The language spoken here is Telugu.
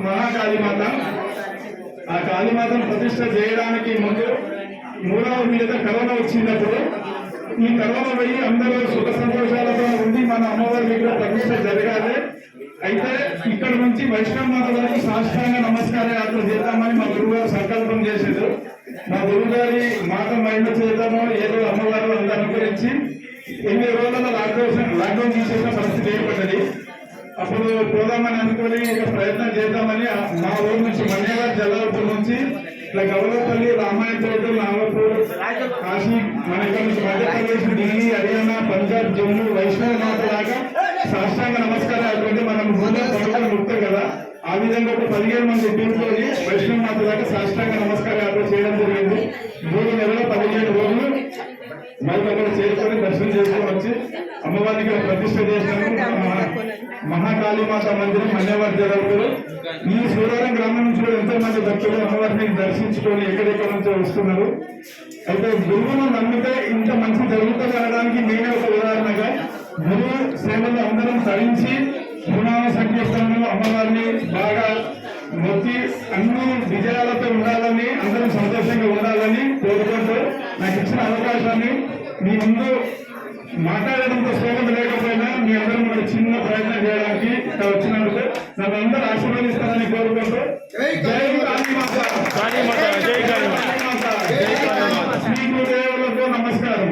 మహాకాళీమాత ఆ కాళీమాతను ప్రతిష్ట చేయడానికి ముందు మూడవ మీద కరోనా వచ్చినప్పుడు ఈ కరోనా పోయి అందరూ సుఖ సంతోషాలతో ఉండి మన అమ్మవారి విగ్రహ ప్రతిష్ట జరగాలి. అయితే ఇక్కడ నుంచి వైష్ణవ మాత గారికి సాష్టాంగ నమస్కార యాత్ర చేద్దామని మా గురువు గారు సంకల్పం చేశారు. మా గురువు గారి మాట మహిమ చేద్దామో ఏదో అమ్మవారు అంతా అనుకరించి 8 రోజుల లాక్డౌన్ తీసేసిన పరిస్థితి ఏర్పడ్డది. అప్పుడు పోదామని అనుకుని ఇక ప్రయత్నం చేద్దామని మా ఊరు నుంచి మన్యవారి జల్లాపూర్ నుంచి ఇట్లా గౌరవపల్లి, రామాయణపేట, నాగపూర్, కాశీ, మన ఇక్కడ నుంచి మధ్యప్రదేశ్, ఢిల్లీ, హర్యానా, పంజాబ్, జమ్మూ వైష్ణవ మాత దాకా సాష్టాంగ నమస్కారం అయిపోయింది. మనం భూమి పనులు ముక్త కదా, ఆ విధంగా ఒక 17 మంది టీంతోని వైష్ణవ మాత దాకా సాష్టాంగ నమస్కార యాత్ర చేయడం జరిగింది. 3 నెలల 17 రోజులు మరి అక్కడ చేరుకొని దర్శనం చేసుకొని వచ్చి అమ్మవారికి ప్రతిష్ట చేసినాము. మహాకాళీమాత మందిరం మన్యవారి జరుగుతారు. ఈ సూరారం గ్రామం నుంచి కూడా ఎంతో మంది భక్తులు అమ్మవారిని దర్శించుకొని ఎక్కడెక్కడ నుంచో వస్తున్నారు. అయితే గురువును నమ్మితే ఇంత మంచి జరుగుతుంది అనడానికి నేనే ఒక ఉదాహరణగా గురువు సేవలు అందరం తరించి గుణాల సంకీర్తనలు అమ్మవారిని బాగా మొత్తి అన్ని విజయాలతో ఉండాలని, అందరం సంతోషంగా ఉండాలని కోరుకుంటూ నాకు ఇచ్చిన అవకాశాన్ని మీ ముందు మాట్లాడడంతో శ్లోకం లేకపోయినా మీ అందరం కూడా చిన్న ప్రయత్నం చేయడానికి వచ్చినందుకు నన్ను అందరూ ఆశీర్వదిస్తారని కోరుకుంటూ జై కాళీమాత, శ్రీ గురుదేవులకు నమస్కారం.